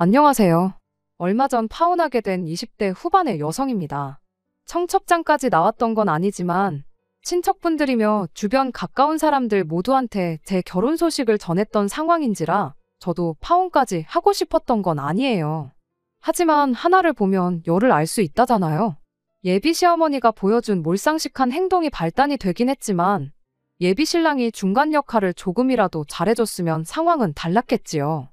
안녕하세요. 얼마 전 파혼하게 된 20대 후반의 여성입니다. 청첩장까지 나왔던 건 아니지만 친척분들이며 주변 가까운 사람들 모두한테 제 결혼 소식을 전했던 상황인지라 저도 파혼까지 하고 싶었던 건 아니에요. 하지만 하나를 보면 열을 알 수 있다잖아요. 예비 시어머니가 보여준 몰상식한 행동이 발단이 되긴 했지만 예비 신랑이 중간 역할을 조금이라도 잘해줬으면 상황은 달랐겠지요.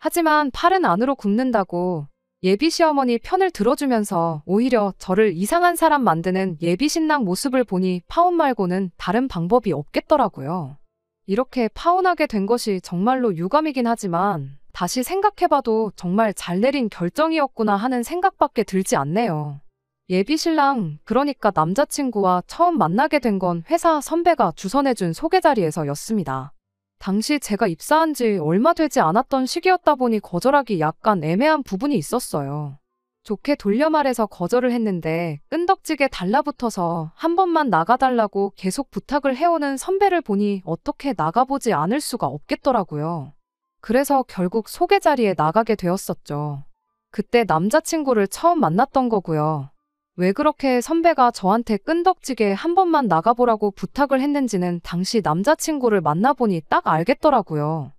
하지만 팔은 안으로 굽는다고 예비 시어머니 편을 들어주면서 오히려 저를 이상한 사람 만드는 예비 신랑 모습을 보니 파혼 말고는 다른 방법이 없겠더라고요. 이렇게 파혼하게 된 것이 정말로 유감이긴 하지만 다시 생각해봐도 정말 잘 내린 결정이었구나 하는 생각밖에 들지 않네요. 예비 신랑, 그러니까 남자친구와 처음 만나게 된 건 회사 선배가 주선해준 소개 자리에서였습니다. 당시 제가 입사한 지 얼마 되지 않았던 시기였다 보니 거절하기 약간 애매한 부분이 있었어요. 좋게 돌려 말해서 거절을 했는데 끈덕지게 달라붙어서 한 번만 나가달라고 계속 부탁을 해오는 선배를 보니 어떻게 나가보지 않을 수가 없겠더라고요. 그래서 결국 소개 자리에 나가게 되었었죠. 그때 남자친구를 처음 만났던 거고요. 왜 그렇게 선배가 저한테 끈덕지게 한 번만 나가보라고 부탁을 했는지는 당시 남자친구를 만나보니 딱 알겠더라고요.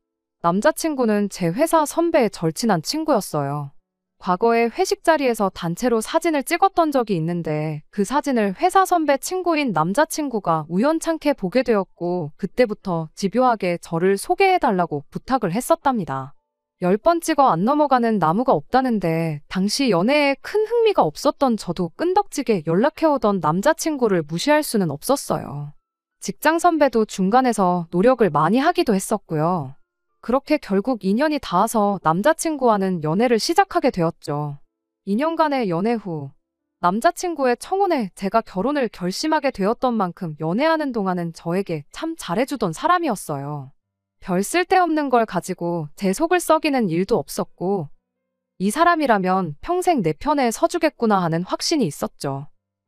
남자친구는 제 회사 선배의 절친한 친구였어요. 과거에 회식 자리에서 단체로 사진을 찍었던 적이 있는데 그 사진을 회사 선배 친구인 남자친구가 우연찮게 보게 되었고 그때부터 집요하게 저를 소개해달라고 부탁을 했었답니다. 10번 찍어 안 넘어가는 나무가 없다는데 당시 연애에 큰 흥미가 없었던 저도 끈덕지게 연락해오던 남자친구를 무시할 수는 없었어요. 직장 선배도 중간에서 노력을 많이 하기도 했었고요. 그렇게 결국 2년이 닿아서 남자친구와는 연애를 시작하게 되었죠. 2년간의 연애 후 남자친구의 청혼에 제가 결혼을 결심하게 되었던 만큼 연애하는 동안은 저에게 참 잘해주던 사람이었어요. 별 쓸데없는 걸 가지고 제 속을 썩이는 일도 없었고 이 사람이라면 평생 내 편에 서주겠구나 하는 확신이 있었죠.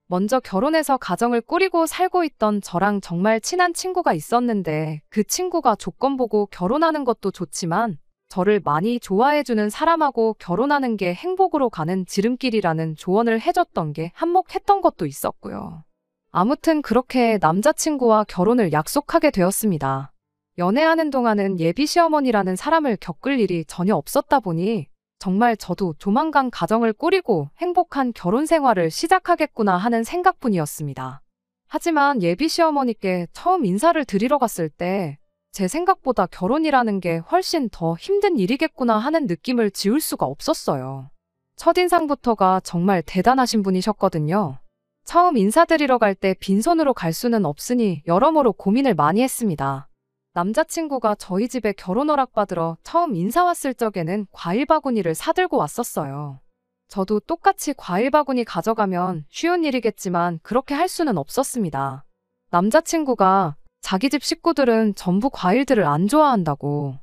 먼저 결혼해서 가정을 꾸리고 살고 있던 저랑 정말 친한 친구가 있었는데 그 친구가 조건 보고 결혼하는 것도 좋지만 저를 많이 좋아해주는 사람하고 결혼하는 게 행복으로 가는 지름길이라는 조언을 해줬던 게 한몫했던 것도 있었고요. 아무튼 그렇게 남자친구와 결혼을 약속하게 되었습니다. 연애하는 동안은 예비 시어머니라는 사람을 겪을 일이 전혀 없었다 보니 정말 저도 조만간 가정을 꾸리고 행복한 결혼 생활을 시작하겠구나 하는 생각뿐이었습니다. 하지만 예비 시어머니께 처음 인사를 드리러 갔을 때 제 생각보다 결혼이라는 게 훨씬 더 힘든 일이겠구나 하는 느낌을 지울 수가 없었어요. 첫인상부터가 정말 대단하신 분이셨거든요. 처음 인사드리러 갈 때 빈손으로 갈 수는 없으니 여러모로 고민을 많이 했습니다. 남자친구가 저희 집에 결혼 허락받으러 처음 인사 왔을 적에는 과일 바구니를 사들고 왔었어요. 저도 똑같이 과일 바구니 가져가면 쉬운 일이겠지만 그렇게 할 수는 없었습니다. 남자친구가 자기 집 식구들은 전부 과일들을 안 좋아한다고.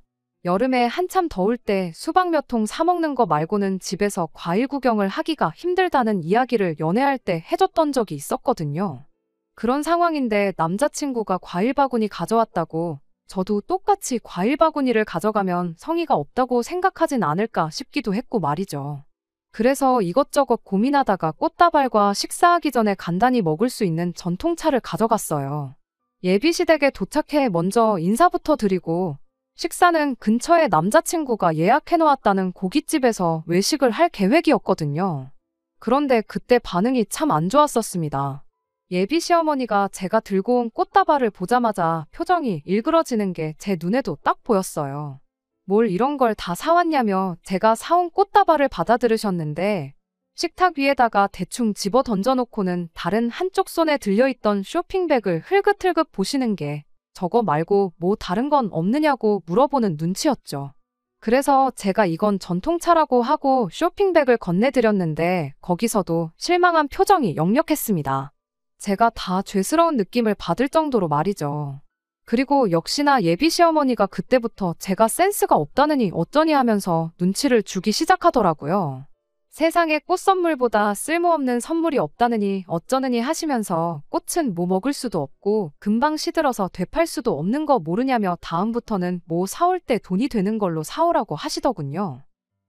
여름에 한참 더울 때 수박 몇 통 사 먹는 거 말고는 집에서 과일 구경을 하기가 힘들다는 이야기를 연애할 때 해줬던 적이 있었거든요. 그런 상황인데 남자친구가 과일 바구니 가져왔다고 저도 똑같이 과일 바구니를 가져가면 성의가 없다고 생각하진 않을까 싶기도 했고 말이죠. 그래서 이것저것 고민하다가 꽃다발과 식사하기 전에 간단히 먹을 수 있는 전통차를 가져갔어요. 예비시댁에 도착해 먼저 인사부터 드리고 식사는 근처에 남자친구가 예약해놓았다는 고깃집에서 외식을 할 계획이었거든요. 그런데 그때 반응이 참 안 좋았었습니다. 예비 시어머니가 제가 들고 온 꽃다발을 보자마자 표정이 일그러지는 게 제 눈에도 딱 보였어요. 뭘 이런 걸 다 사왔냐며 제가 사온 꽃다발을 받아들으셨는데 식탁 위에다가 대충 집어 던져놓고는 다른 한쪽 손에 들려있던 쇼핑백을 흘긋흘긋 보시는 게 저거 말고 뭐 다른 건 없느냐고 물어보는 눈치였죠. 그래서 제가 이건 전통차라고 하고 쇼핑백을 건네드렸는데 거기서도 실망한 표정이 역력했습니다. 제가 다 죄스러운 느낌을 받을 정도로 말이죠. 그리고 역시나 예비 시어머니가 그때부터 제가 센스가 없다느니 어쩌니 하면서 눈치를 주기 시작하더라고요. 세상에 꽃 선물보다 쓸모없는 선물이 없다느니 어쩌느니 하시면서 꽃은 뭐 먹을 수도 없고 금방 시들어서 되팔 수도 없는 거 모르냐며 다음부터는 뭐 사올 때 돈이 되는 걸로 사오라고 하시더군요.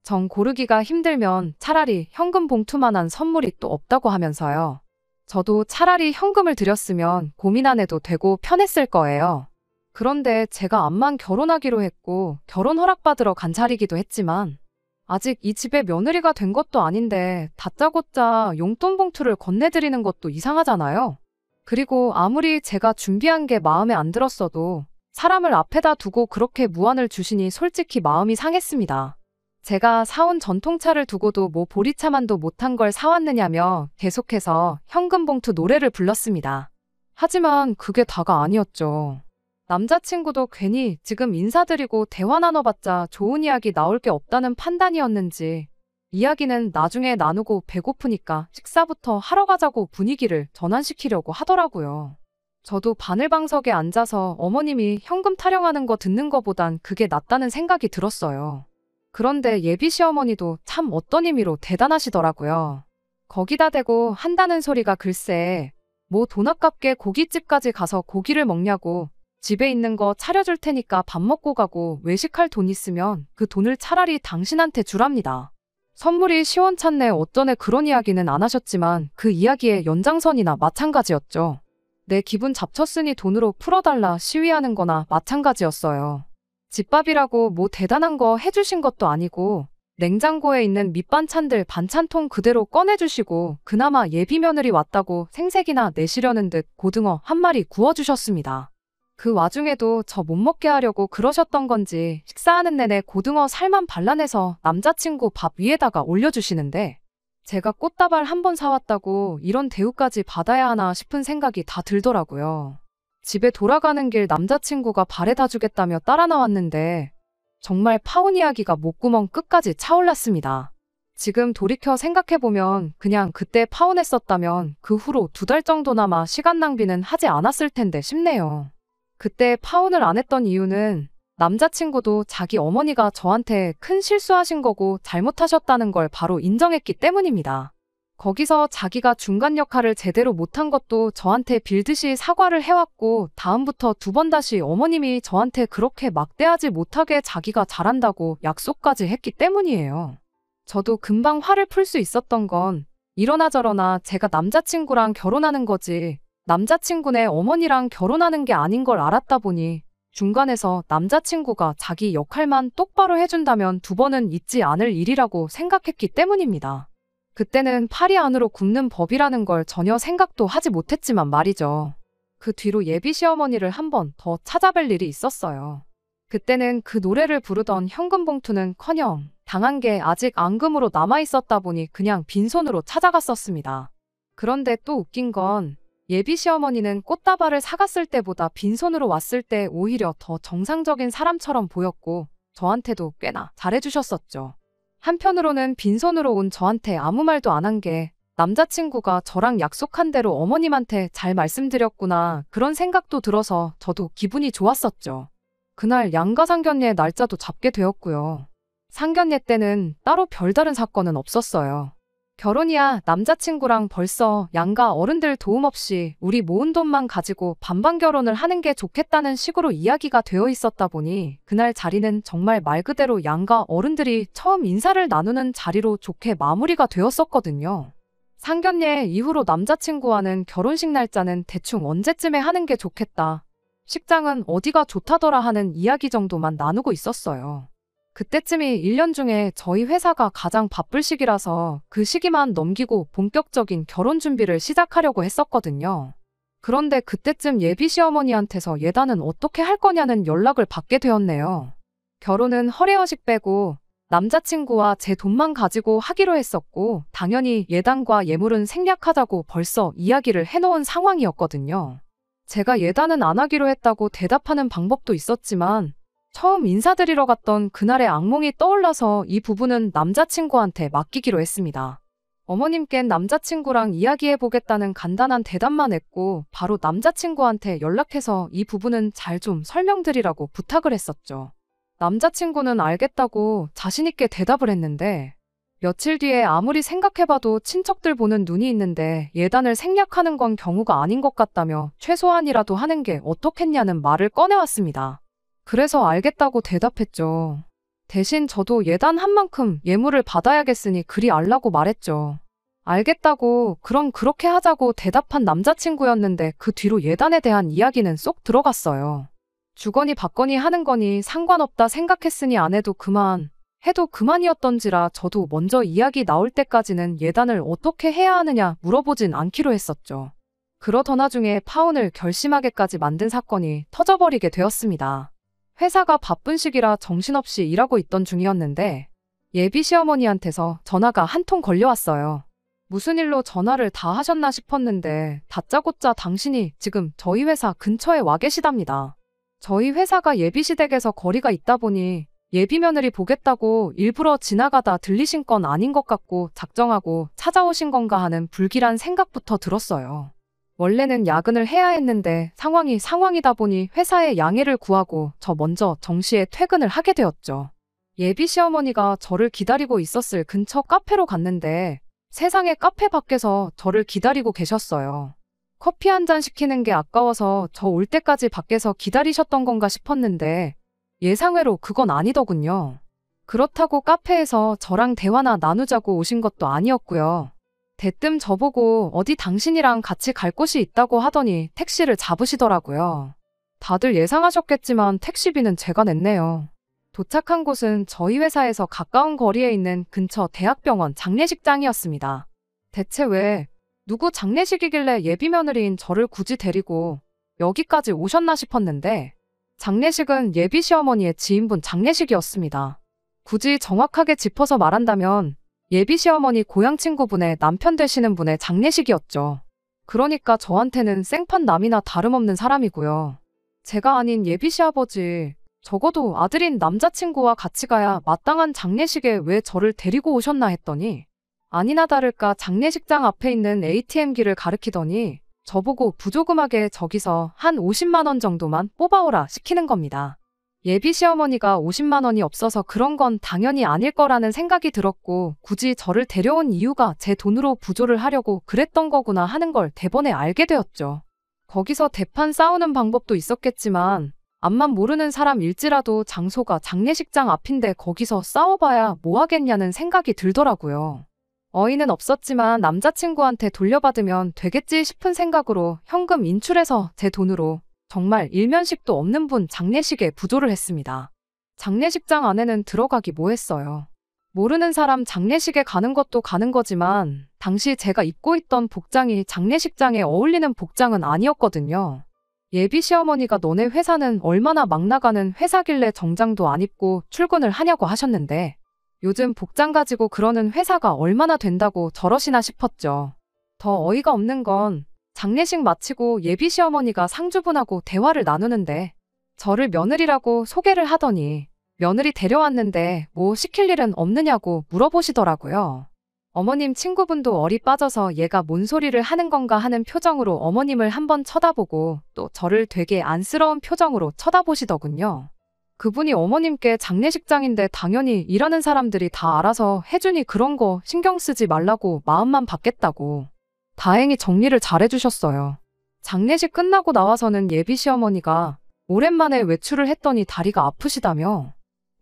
정 고르기가 힘들면 차라리 현금 봉투만한 선물이 또 없다고 하면서요. 저도 차라리 현금을 드렸으면 고민 안 해도 되고 편했을 거예요. 그런데 제가 암만 결혼하기로 했고 결혼 허락받으러 간 자리기도 했지만 아직 이 집의 며느리가 된 것도 아닌데 다짜고짜 용돈 봉투를 건네드리는 것도 이상하잖아요. 그리고 아무리 제가 준비한 게 마음에 안 들었어도 사람을 앞에다 두고 그렇게 무안을 주시니 솔직히 마음이 상했습니다. 제가 사온 전통차를 두고도 뭐 보리차만도 못한 걸 사왔느냐며 계속해서 현금 봉투 노래를 불렀습니다. 하지만 그게 다가 아니었죠. 남자친구도 괜히 지금 인사드리고 대화 나눠봤자 좋은 이야기 나올 게 없다는 판단이었는지 이야기는 나중에 나누고 배고프니까 식사부터 하러 가자고 분위기를 전환시키려고 하더라고요. 저도 바늘방석에 앉아서 어머님이 현금 타령하는 거 듣는 거보단 그게 낫다는 생각이 들었어요. 그런데 예비 시어머니도 참 어떤 의미로 대단하시더라고요. 거기다 대고 한다는 소리가 글쎄 뭐 돈 아깝게 고깃집까지 가서 고기를 먹냐고 집에 있는 거 차려줄 테니까 밥 먹고 가고 외식할 돈 있으면 그 돈을 차라리 당신한테 주랍니다. 선물이 시원찮네 어쩌네 그런 이야기는 안 하셨지만 그 이야기의 연장선이나 마찬가지였죠. 내 기분 잡쳤으니 돈으로 풀어달라 시위하는 거나 마찬가지였어요. 집밥이라고 뭐 대단한 거 해주신 것도 아니고 냉장고에 있는 밑반찬들 반찬통 그대로 꺼내주시고 그나마 예비 며느리 왔다고 생색이나 내시려는 듯 고등어 한 마리 구워주셨습니다. 그 와중에도 저 못 먹게 하려고 그러셨던 건지 식사하는 내내 고등어 살만 발라내서 남자친구 밥 위에다가 올려주시는데 제가 꽃다발 한 번 사왔다고 이런 대우까지 받아야 하나 싶은 생각이 다 들더라고요. 집에 돌아가는 길 남자친구가 발에다 주겠다며 따라 나왔는데 정말 파혼 이야기가 목구멍 끝까지 차올랐습니다. 지금 돌이켜 생각해보면 그냥 그때 파혼했었다면 그 후로 2달 정도나마 시간 낭비는 하지 않았을 텐데 싶네요. 그때 파혼을 안 했던 이유는 남자친구도 자기 어머니가 저한테 큰 실수하신 거고 잘못하셨다는 걸 바로 인정했기 때문입니다. 거기서 자기가 중간 역할을 제대로 못한 것도 저한테 빌듯이 사과를 해왔고 다음부터 2번 다시 어머님이 저한테 그렇게 막대하지 못하게 자기가 잘한다고 약속까지 했기 때문이에요. 저도 금방 화를 풀 수 있었던 건 이러나 저러나 제가 남자친구랑 결혼하는 거지 남자친구네 어머니랑 결혼하는 게 아닌 걸 알았다 보니 중간에서 남자친구가 자기 역할만 똑바로 해준다면 2번은 있지 않을 일이라고 생각했기 때문입니다. 그때는 팔이 안으로 굽는 법이라는 걸 전혀 생각도 하지 못했지만 말이죠. 그 뒤로 예비 시어머니를 한 번 더 찾아뵐 일이 있었어요. 그때는 그 노래를 부르던 현금 봉투는커녕 당한 게 아직 앙금으로 남아있었다 보니 그냥 빈손으로 찾아갔었습니다. 그런데 또 웃긴 건 예비 시어머니는 꽃다발을 사갔을 때보다 빈손으로 왔을 때 오히려 더 정상적인 사람처럼 보였고 저한테도 꽤나 잘해주셨었죠. 한편으로는 빈손으로 온 저한테 아무 말도 안 한 게 남자친구가 저랑 약속한 대로 어머님한테 잘 말씀드렸구나 그런 생각도 들어서 저도 기분이 좋았었죠. 그날 양가 상견례 날짜도 잡게 되었고요. 상견례 때는 따로 별다른 사건은 없었어요. 결혼이야 남자친구랑 벌써 양가 어른들 도움 없이 우리 모은 돈만 가지고 반반 결혼을 하는 게 좋겠다는 식으로 이야기가 되어 있었다 보니 그날 자리는 정말 말 그대로 양가 어른들이 처음 인사를 나누는 자리로 좋게 마무리가 되었었거든요. 상견례 이후로 남자친구와는 결혼식 날짜는 대충 언제쯤에 하는 게 좋겠다. 식장은 어디가 좋다더라 하는 이야기 정도만 나누고 있었어요. 그때쯤이 1년 중에 저희 회사가 가장 바쁠 시기라서 그 시기만 넘기고 본격적인 결혼 준비를 시작하려고 했었거든요. 그런데 그때쯤 예비 시어머니한테서 예단은 어떻게 할 거냐는 연락을 받게 되었네요. 결혼은 허례허식 빼고 남자친구와 제 돈만 가지고 하기로 했었고 당연히 예단과 예물은 생략하자고 벌써 이야기를 해놓은 상황이었거든요. 제가 예단은 안 하기로 했다고 대답하는 방법도 있었지만 처음 인사드리러 갔던 그날의 악몽이 떠올라서 이 부분은 남자친구한테 맡기기로 했습니다. 어머님께는 남자친구랑 이야기해보겠다는 간단한 대답만 했고 바로 남자친구한테 연락해서 이 부분은 잘 좀 설명드리라고 부탁을 했었죠. 남자친구는 알겠다고 자신있게 대답을 했는데 며칠 뒤에 아무리 생각해봐도 친척들 보는 눈이 있는데 예단을 생략하는 건 경우가 아닌 것 같다며 최소한이라도 하는 게 어떻겠냐는 말을 꺼내왔습니다. 그래서 알겠다고 대답했죠. 대신 저도 예단한 만큼 예물을 받아야겠으니 그리 알라고 말했죠. 알겠다고 그럼 그렇게 하자고 대답한 남자친구였는데 그 뒤로 예단에 대한 이야기는 쏙 들어갔어요. 주거니 받거니 하는 거니 상관없다 생각했으니 안 해도 그만, 해도 그만이었던지라 저도 먼저 이야기 나올 때까지는 예단을 어떻게 해야 하느냐 물어보진 않기로 했었죠. 그러던 와중에 파혼을 결심하게까지 만든 사건이 터져버리게 되었습니다. 회사가 바쁜 시기라 정신없이 일하고 있던 중이었는데 예비 시어머니한테서 전화가 한 통 걸려왔어요. 무슨 일로 전화를 다 하셨나 싶었는데 다짜고짜 당신이 지금 저희 회사 근처에 와 계시답니다. 저희 회사가 예비시댁에서 거리가 있다 보니 예비 며느리 보겠다고 일부러 지나가다 들리신 건 아닌 것 같고 작정하고 찾아오신 건가 하는 불길한 생각부터 들었어요. 원래는 야근을 해야 했는데 상황이다 보니 회사에 양해를 구하고 저 먼저 정시에 퇴근을 하게 되었죠. 예비 시어머니가 저를 기다리고 있었을 근처 카페로 갔는데 세상에 카페 밖에서 저를 기다리고 계셨어요. 커피 한 잔 시키는 게 아까워서 저 올 때까지 밖에서 기다리셨던 건가 싶었는데 예상외로 그건 아니더군요. 그렇다고 카페에서 저랑 대화나 나누자고 오신 것도 아니었고요. 대뜸 저보고 어디 당신이랑 같이 갈 곳이 있다고 하더니 택시를 잡으시더라고요. 다들 예상하셨겠지만 택시비는 제가 냈네요. 도착한 곳은 저희 회사에서 가까운 거리에 있는 근처 대학병원 장례식장이었습니다. 대체 왜 누구 장례식이길래 예비 며느리인 저를 굳이 데리고 여기까지 오셨나 싶었는데 장례식은 예비 시어머니의 지인분 장례식이었습니다. 굳이 정확하게 짚어서 말한다면 예비 시어머니 고향 친구분의 남편 되시는 분의 장례식이었죠. 그러니까 저한테는 생판남이나 다름없는 사람이고요. 제가 아닌 예비 시아버지, 적어도 아들인 남자친구와 같이 가야 마땅한 장례식에 왜 저를 데리고 오셨나 했더니 아니나 다를까 장례식장 앞에 있는 ATM기를 가리키더니 저보고 부조금하게 저기서 한 50만 원 정도만 뽑아오라 시키는 겁니다. 예비 시어머니가 50만 원이 없어서 그런 건 당연히 아닐 거라는 생각이 들었고 굳이 저를 데려온 이유가 제 돈으로 부조를 하려고 그랬던 거구나 하는 걸 대번에 알게 되었죠. 거기서 대판 싸우는 방법도 있었겠지만 앞만 모르는 사람일지라도 장소가 장례식장 앞인데 거기서 싸워봐야 뭐 하겠냐는 생각이 들더라고요. 어이는 없었지만 남자친구한테 돌려받으면 되겠지 싶은 생각으로 현금 인출해서 제 돈으로 정말 일면식도 없는 분 장례식에 부조를 했습니다. 장례식장 안에는 들어가기 뭐했어요. 모르는 사람 장례식에 가는 것도 가는 거지만 당시 제가 입고 있던 복장이 장례식장에 어울리는 복장은 아니었거든요. 예비 시어머니가 너네 회사는 얼마나 막 나가는 회사길래 정장도 안 입고 출근을 하냐고 하셨는데 요즘 복장 가지고 그러는 회사가 얼마나 된다고 저러시나 싶었죠. 더 어이가 없는 건 장례식 마치고 예비 시어머니가 상주분하고 대화를 나누는데 저를 며느리라고 소개를 하더니 며느리 데려왔는데 뭐 시킬 일은 없느냐고 물어보시더라고요. 어머님 친구분도 어리 빠져서 얘가 뭔 소리를 하는 건가 하는 표정으로 어머님을 한번 쳐다보고 또 저를 되게 안쓰러운 표정으로 쳐다보시더군요. 그분이 어머님께 장례식장인데 당연히 일하는 사람들이 다 알아서 해주니 그런 거 신경 쓰지 말라고 마음만 받겠다고. 다행히 정리를 잘해주셨어요. 장례식 끝나고 나와서는 예비 시어머니가 오랜만에 외출을 했더니 다리가 아프시다며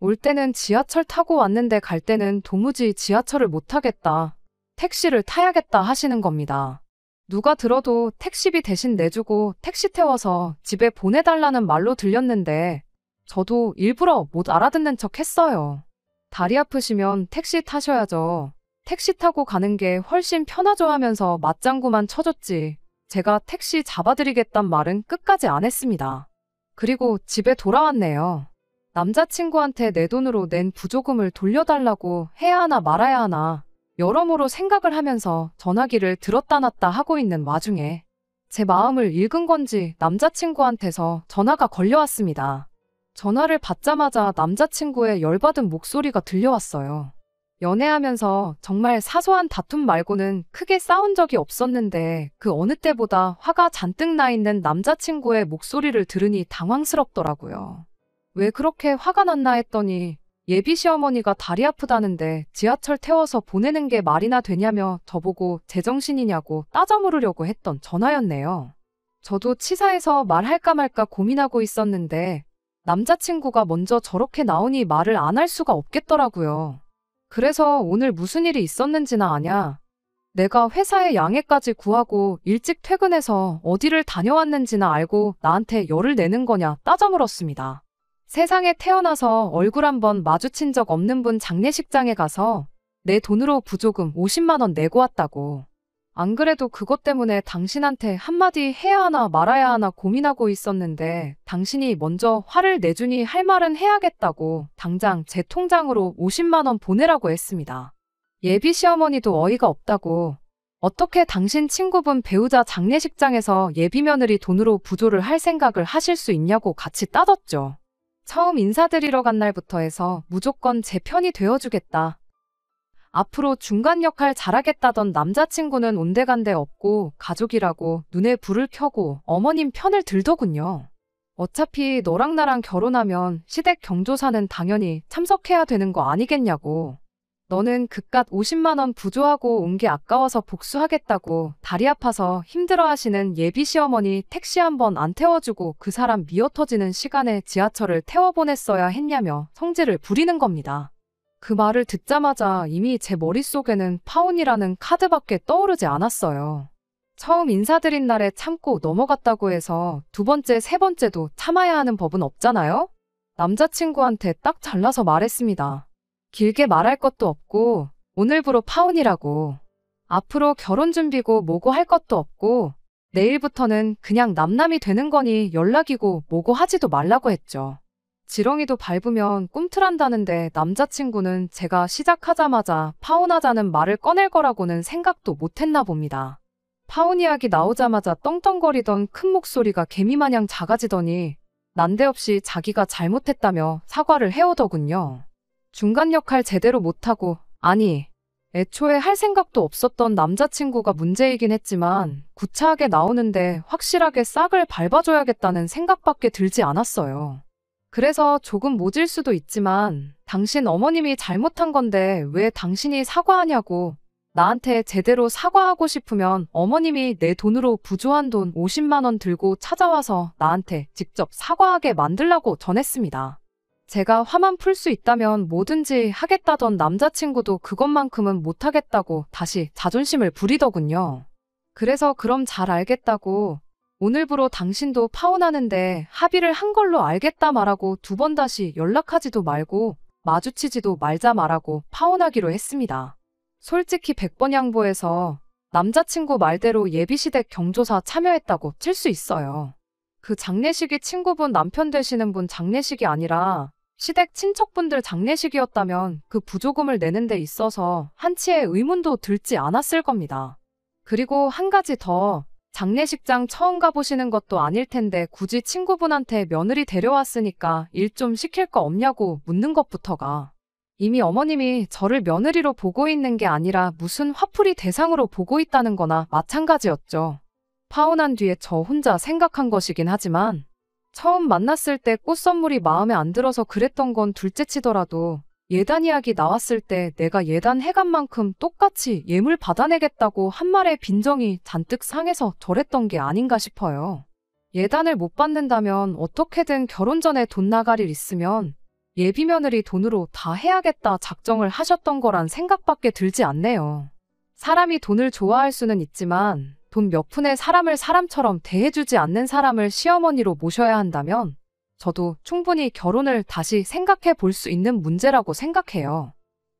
올 때는 지하철 타고 왔는데 갈 때는 도무지 지하철을 못 타겠다. 택시를 타야겠다 하시는 겁니다. 누가 들어도 택시비 대신 내주고 택시 태워서 집에 보내달라는 말로 들렸는데 저도 일부러 못 알아듣는 척 했어요. 다리 아프시면 택시 타셔야죠. 택시 타고 가는 게 훨씬 편하죠 하면서 맞장구만 쳐줬지. 제가 택시 잡아드리겠단 말은 끝까지 안 했습니다. 그리고 집에 돌아왔네요. 남자친구한테 내 돈으로 낸 부조금을 돌려달라고 해야 하나 말아야 하나 여러모로 생각을 하면서 전화기를 들었다 놨다 하고 있는 와중에 제 마음을 읽은 건지 남자친구한테서 전화가 걸려왔습니다. 전화를 받자마자 남자친구의 열받은 목소리가 들려왔어요. 연애하면서 정말 사소한 다툼 말고는 크게 싸운 적이 없었는데 그 어느 때보다 화가 잔뜩 나 있는 남자친구의 목소리를 들으니 당황스럽더라고요. 왜 그렇게 화가 났나 했더니 예비 시어머니가 다리 아프다는데 지하철 태워서 보내는 게 말이나 되냐며 저보고 제정신이냐고 따져 물으려고 했던 전화였네요. 저도 치사해서 말할까 말까 고민하고 있었는데 남자친구가 먼저 저렇게 나오니 말을 안 할 수가 없겠더라고요. 그래서 오늘 무슨 일이 있었는지나 아냐? 내가 회사에 양해까지 구하고 일찍 퇴근해서 어디를 다녀왔는지나 알고 나한테 열을 내는 거냐 따져 물었습니다. 세상에 태어나서 얼굴 한번 마주친 적 없는 분 장례식장에 가서 내 돈으로 부조금 50만 원 내고 왔다고. 안 그래도 그것 때문에 당신한테 한마디 해야 하나 말아야 하나 고민하고 있었는데 당신이 먼저 화를 내주니 할 말은 해야겠다고 당장 제 통장으로 50만 원 보내라고 했습니다. 예비 시어머니도 어이가 없다고 어떻게 당신 친구분 배우자 장례식장에서 예비 며느리 돈으로 부조를 할 생각을 하실 수 있냐고 같이 따졌죠. 처음 인사드리러 간 날부터 해서 무조건 제 편이 되어주겠다. 앞으로 중간 역할 잘하겠다던 남자친구는 온데간데 없고 가족이라고 눈에 불을 켜고 어머님 편을 들더군요. 어차피 너랑 나랑 결혼하면 시댁 경조사는 당연히 참석해야 되는 거 아니겠냐고. 너는 그깟 50만 원 부조하고 온 게 아까워서 복수하겠다고 다리 아파서 힘들어하시는 예비 시어머니 택시 한 번 안 태워주고 그 사람 미어터지는 시간에 지하철을 태워보냈어야 했냐며 성질을 부리는 겁니다. 그 말을 듣자마자 이미 제 머릿속에는 파혼이라는 카드밖에 떠오르지 않았어요. 처음 인사드린 날에 참고 넘어갔다고 해서 두 번째, 세 번째도 참아야 하는 법은 없잖아요? 남자친구한테 딱 잘라서 말했습니다. 길게 말할 것도 없고 오늘부로 파혼이라고. 앞으로 결혼 준비고 뭐고 할 것도 없고 내일부터는 그냥 남남이 되는 거니 연락이고 뭐고 하지도 말라고 했죠. 지렁이도 밟으면 꿈틀한다는데 남자친구는 제가 시작하자마자 파혼하자는 말을 꺼낼 거라고는 생각도 못했나 봅니다. 파혼 이야기 나오자마자 떵떵거리던 큰 목소리가 개미마냥 작아지더니 난데없이 자기가 잘못했다며 사과를 해오더군요. 중간 역할 제대로 못하고 아니 애초에 할 생각도 없었던 남자친구가 문제이긴 했지만 구차하게 나오는데 확실하게 싹을 밟아줘야겠다는 생각밖에 들지 않았어요. 그래서 조금 모질 수도 있지만 당신 어머님이 잘못한 건데 왜 당신이 사과하냐고. 나한테 제대로 사과하고 싶으면 어머님이 내 돈으로 부조한 돈 50만 원 들고 찾아와서 나한테 직접 사과하게 만들라고 전했습니다. 제가 화만 풀 수 있다면 뭐든지 하겠다던 남자친구도 그것만큼은 못하겠다고 다시 자존심을 부리더군요. 그래서 그럼 잘 알겠다고 오늘부로 당신도 파혼하는데 합의를 한 걸로 알겠다 말하고 두 번 다시 연락하지도 말고 마주치지도 말자 말하고 파혼하기로 했습니다. 솔직히 100번 양보해서 남자친구 말대로 예비시댁 경조사 참여했다고 칠 수 있어요. 그 장례식이 친구분 남편 되시는 분 장례식이 아니라 시댁 친척분들 장례식이었다면 그 부조금을 내는 데 있어서 한치의 의문도 들지 않았을 겁니다. 그리고 한 가지 더, 장례식장 처음 가보시는 것도 아닐 텐데 굳이 친구분한테 며느리 데려왔으니까 일 좀 시킬 거 없냐고 묻는 것부터가 이미 어머님이 저를 며느리로 보고 있는 게 아니라 무슨 화풀이 대상으로 보고 있다는 거나 마찬가지였죠. 파혼한 뒤에 저 혼자 생각한 것이긴 하지만 처음 만났을 때 꽃 선물이 마음에 안 들어서 그랬던 건 둘째치더라도 예단 이야기 나왔을 때 내가 예단 해간 만큼 똑같이 예물 받아내겠다고 한 말에 빈정이 잔뜩 상해서 저랬던 게 아닌가 싶어요. 예단을 못 받는다면 어떻게든 결혼 전에 돈 나갈 일 있으면 예비 며느리 돈으로 다 해야겠다 작정을 하셨던 거란 생각밖에 들지 않네요. 사람이 돈을 좋아할 수는 있지만 돈 몇 푼에 사람을 사람처럼 대해주지 않는 사람을 시어머니로 모셔야 한다면 저도 충분히 결혼을 다시 생각해 볼 수 있는 문제라고 생각해요.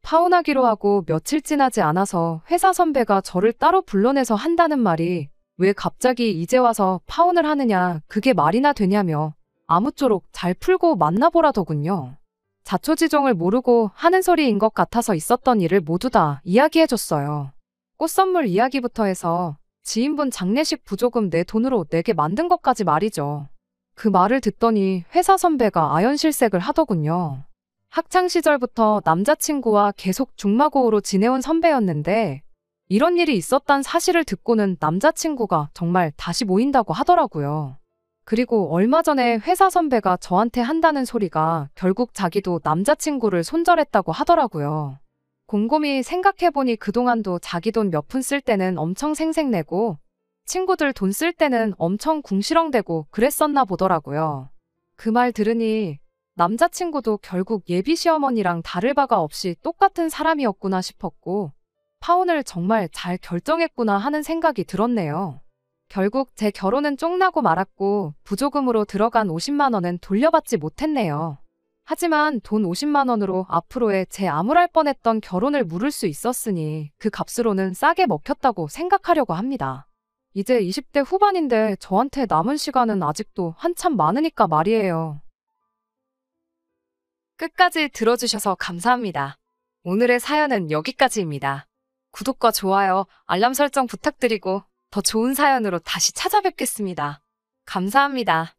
파혼하기로 하고 며칠 지나지 않아서 회사 선배가 저를 따로 불러내서 한다는 말이 왜 갑자기 이제 와서 파혼을 하느냐 그게 말이나 되냐며 아무쪼록 잘 풀고 만나보라더군요. 자초지종을 모르고 하는 소리인 것 같아서 있었던 일을 모두 다 이야기해줬어요. 꽃 선물 이야기부터 해서 지인분 장례식 부조금 내 돈으로 내게 만든 것까지 말이죠. 그 말을 듣더니 회사 선배가 아연실색을 하더군요. 학창시절부터 남자친구와 계속 중마고우로 지내온 선배였는데 이런 일이 있었단 사실을 듣고는 남자친구가 정말 다시 모인다고 하더라고요. 그리고 얼마 전에 회사 선배가 저한테 한다는 소리가 결국 자기도 남자친구를 손절했다고 하더라고요. 곰곰이 생각해보니 그동안도 자기 돈 몇 푼 쓸 때는 엄청 생색내고 친구들 돈 쓸 때는 엄청 궁시렁대고 그랬었나 보더라고요. 그 말 들으니 남자친구도 결국 예비 시어머니랑 다를 바가 없이 똑같은 사람이었구나 싶었고, 파혼을 정말 잘 결정했구나 하는 생각이 들었네요. 결국 제 결혼은 쫑나고 말았고 부조금으로 들어간 50만 원은 돌려받지 못했네요. 하지만 돈 50만 원으로 앞으로의 제 암울할 뻔했던 결혼을 물을 수 있었으니 그 값으로는 싸게 먹혔다고 생각하려고 합니다. 이제 20대 후반인데 저한테 남은 시간은 아직도 한참 많으니까 말이에요. 끝까지 들어주셔서 감사합니다. 오늘의 사연은 여기까지입니다. 구독과 좋아요, 알람 설정 부탁드리고 더 좋은 사연으로 다시 찾아뵙겠습니다. 감사합니다.